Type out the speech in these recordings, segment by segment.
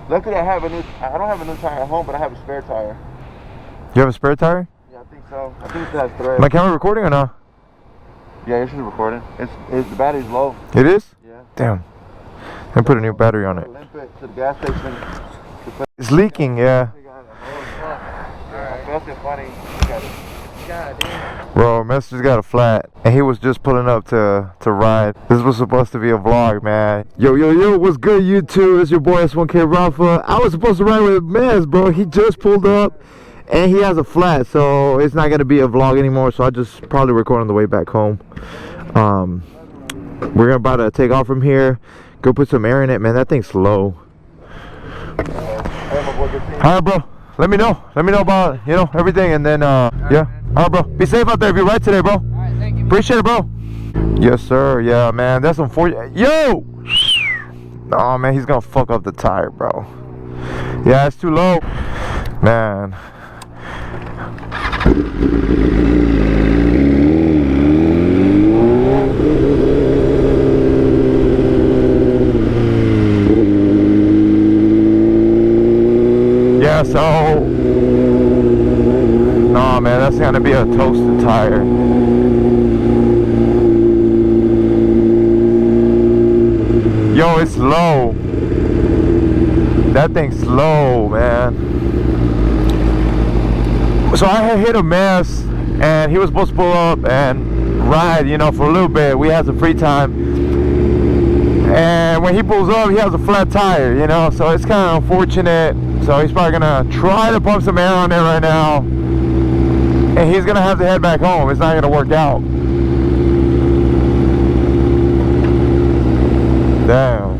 Luckily, I don't have a new tire at home, but I have a spare tire. You have a spare tire? Yeah, I think so. I think it has thread. My camera recording or no? Yeah, this is recording. The battery's low. It is? Yeah. Damn. I put a new battery on it. Limp it to the gas station. It's leaking, yeah. I felt it funny. God damn. Bro, Mester's got a flat, and he was just pulling up to ride. This was supposed to be a vlog, man. Yo, what's good, YouTube? It's your boy S1K Rafa. I was supposed to ride with Mez, bro. He just pulled up, and he has a flat, so it's not gonna be a vlog anymore. So I just probably record on the way back home. We're about to take off from here. Go put some air in it, man. That thing's slow. Alright, bro. Let me know about, everything, and then, yeah. Alright, bro. Be safe out there if you ride today, bro. Alright, thank you. Appreciate it, bro. Yes, sir. Yeah, man. That's unfortunate. Yo! Oh, man. He's gonna fuck up the tire, bro. Yeah, it's too low. Man. Yeah, so... No, man, that's gonna be a toasted tire. Yo, it's low. That thing's slow, man. So I had hit a mess, and he was supposed to pull up and ride, for a little bit. We had some free time. And when he pulls up, he has a flat tire, so it's kind of unfortunate. So he's probably gonna try to pump some air on there right now. And he's gonna have to head back home. It's not gonna work out. Damn.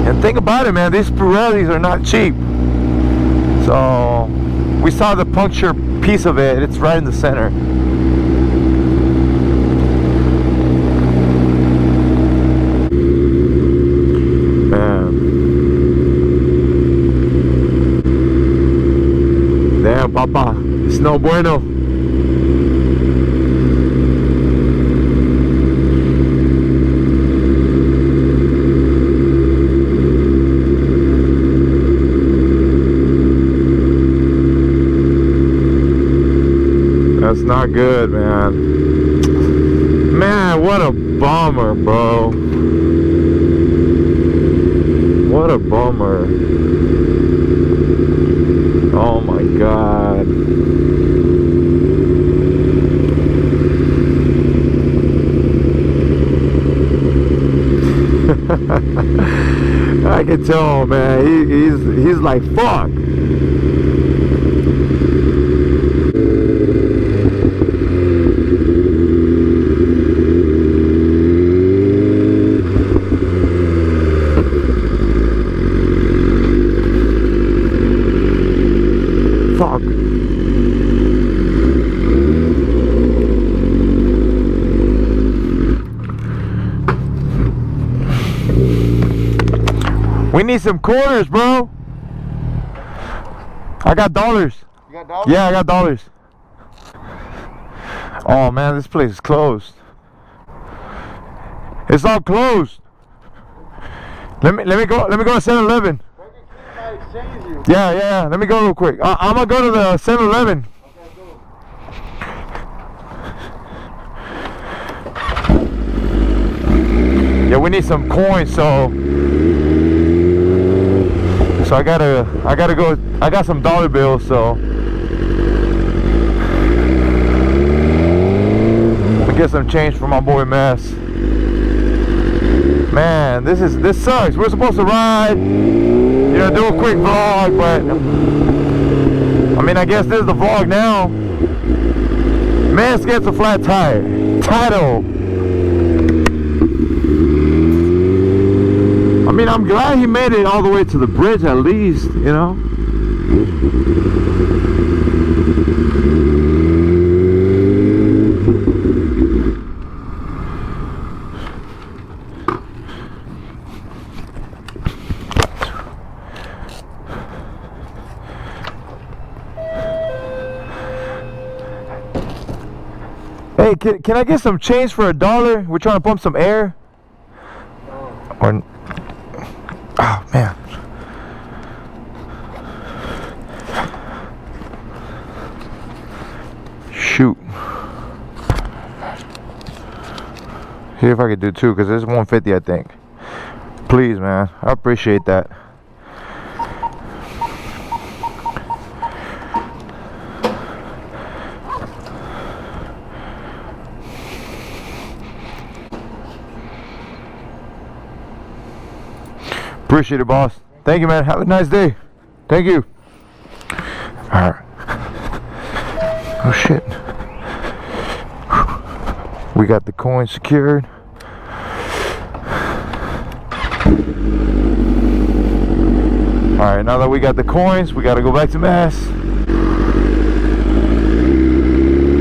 And think about it, man. These Pirellis are not cheap. So we saw the puncture piece of it. It's right in the center. Damn, papa, it's no bueno. That's not good, man. Man, what a bummer, bro. What a bummer. Oh my God. I can tell, man. He's like, fuck. Fuck. We need some quarters, bro. I got dollars. You got dollars? Yeah, I got dollars. Oh man, this place is closed. It's all closed. Let me go to 7-Eleven. Yeah. Let me go real quick. I'm gonna go to the 7-Eleven. Yeah, we need some coins, so I gotta go. I got some dollar bills, so I'm gonna get some change for my boy Mess. Man, this sucks. We're supposed to ride, do a quick vlog, but I mean, I guess this is the vlog now. Mess gets a flat tire. Title. I mean, I'm glad he made it all the way to the bridge at least, Hey, can I get some change for $1? We're trying to pump some air. Or See if I could do 2, because it's 150, I think. Please, man. I appreciate that. Appreciate it, boss. Thank you, man. Have a nice day. Thank you. Alright. Oh, shit. We got the coin secured. Alright, now that we got the coins, we gotta go back to Mass.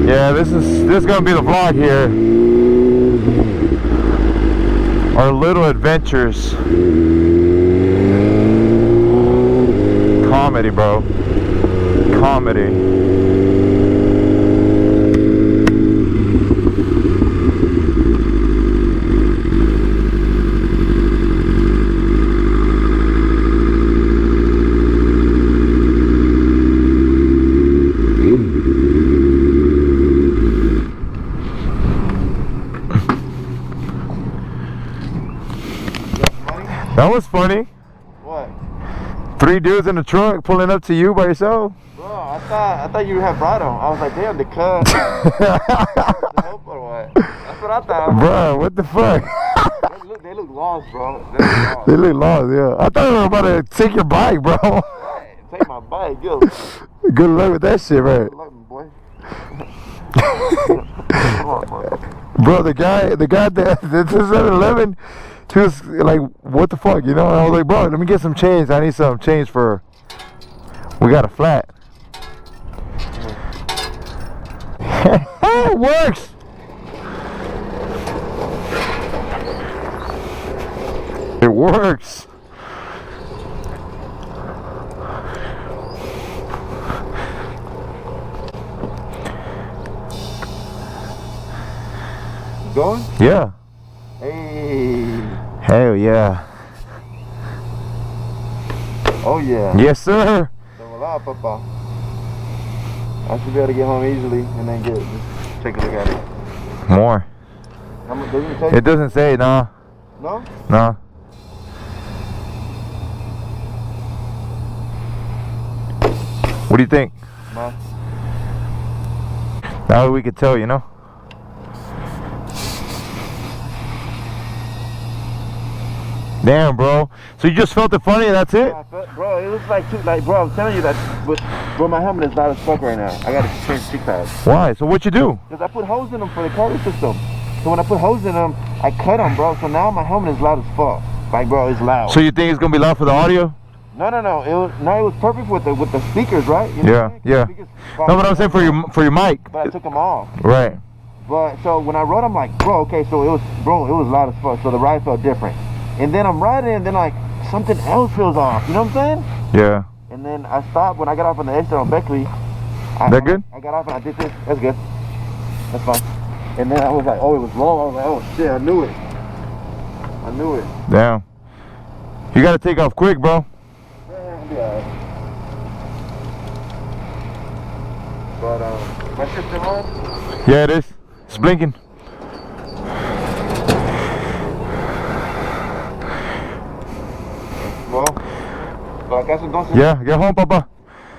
Yeah, this is gonna be the vlog here. Our little adventures. Comedy, bro. Comedy. That was funny. What? 3 dudes in the truck pulling up to you by yourself. Bro, I thought you had brought them. I was like, damn, the cut. The help or what? That's what I thought. Bro, what the fuck? They look lost, bro. They look lost. They look lost, yeah. I thought they were about to take your bike, bro. Right, take my bike, yo. Good luck with that shit, right? Good luck, boy. Come on, boy. Bro, the guy that the 7-Eleven, he was like, what the fuck, you know? And I was like, bro, let me get some change. I need some change for, we got a flat. It works. It works. Going? Yeah. Hey. Hell yeah. Oh yeah. Yes, sir. So, voila, papa. I should be able to get home easily and then just take a look at it. More. How much does it take? It doesn't say, no. No? No. What do you think? No. Now we could tell, you know? Damn, bro. So you just felt it funny and that's it? Bro, it looks like, bro, I'm telling you that, bro, my helmet is loud as fuck right now. I gotta change stick pads. Why? So what you do? Because I put holes in them for the cargo system. So when I put holes in them, I cut them, bro. So now my helmet is loud as fuck. Like, bro, it's loud. So you think it's gonna be loud for the audio? No. It was perfect with the speakers, right? You know Yeah, what I mean? yeah. Speakers, No, but I'm saying for your mic. But I took them off. Right. But so when I rode, I'm like, bro, okay, so it was loud as fuck. So the ride felt different. And then I'm riding, and then like something else feels off. You know what I'm saying? Yeah. And then I stopped when I got off on the exit on Beckley. That good? I got off and I did this. That's good. That's fine. And then I was like, oh, it was low. I was like, oh shit, I knew it. I knew it. Damn. You gotta take off quick, bro. Yeah, I'll be alright. But my shit's still on? Yeah, it is. It's blinking. Well, so I got some doses. Yeah, get home, Papa.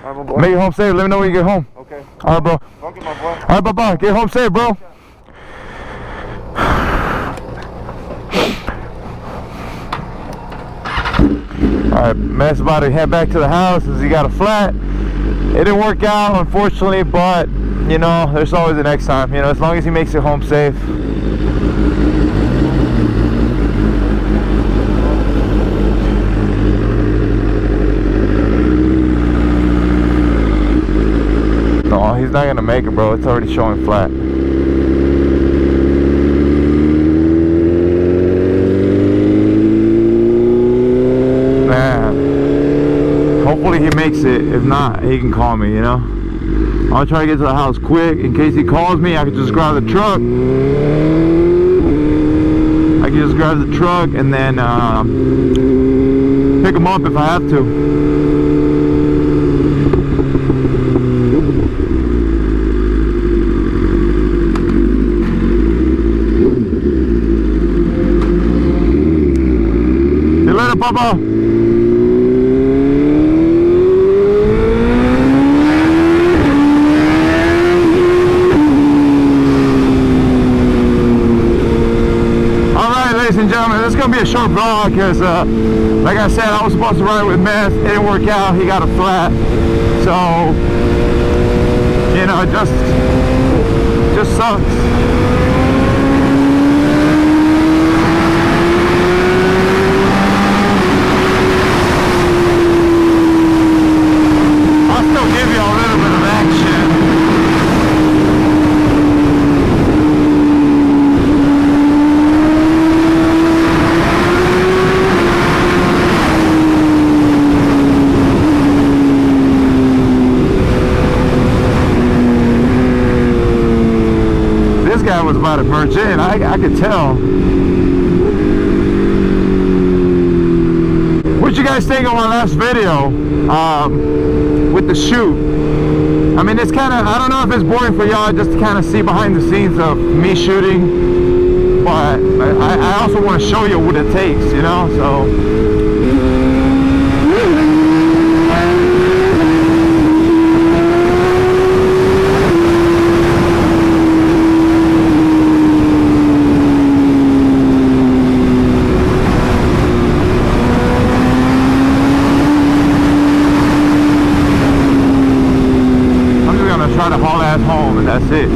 Alright, my boy. Make it home safe. Let me know when you get home. Okay. Alright, bro. Fuck it, my boy. Alright, Papa. Get home safe, bro. Alright, Matt's about to head back to the house as he got a flat. It didn't work out, unfortunately, but, you know, there's always the next time. You know, as long as he makes it home safe. No, he's not gonna make it, bro. It's already showing flat. Man, hopefully he makes it. If not, he can call me, you know? I'll try to get to the house quick. In case he calls me, I can just grab the truck. I can just grab the truck and then pick him up if I have to. up, Papa? Alright, ladies and gentlemen, this is going to be a short vlog because, like I said, I was supposed to ride with Meth. It didn't work out. He got a flat. So, you know, it just sucks. I'll still give you a little bit of action. This guy was about to merge in. I could tell. What you guys think of my last video with the shoot? I mean, it's kind of, I don't know if it's boring for y'all just to kind of see behind the scenes of me shooting, but I also want to show you what it takes, you know, so. Try to haul ass home, and that's it.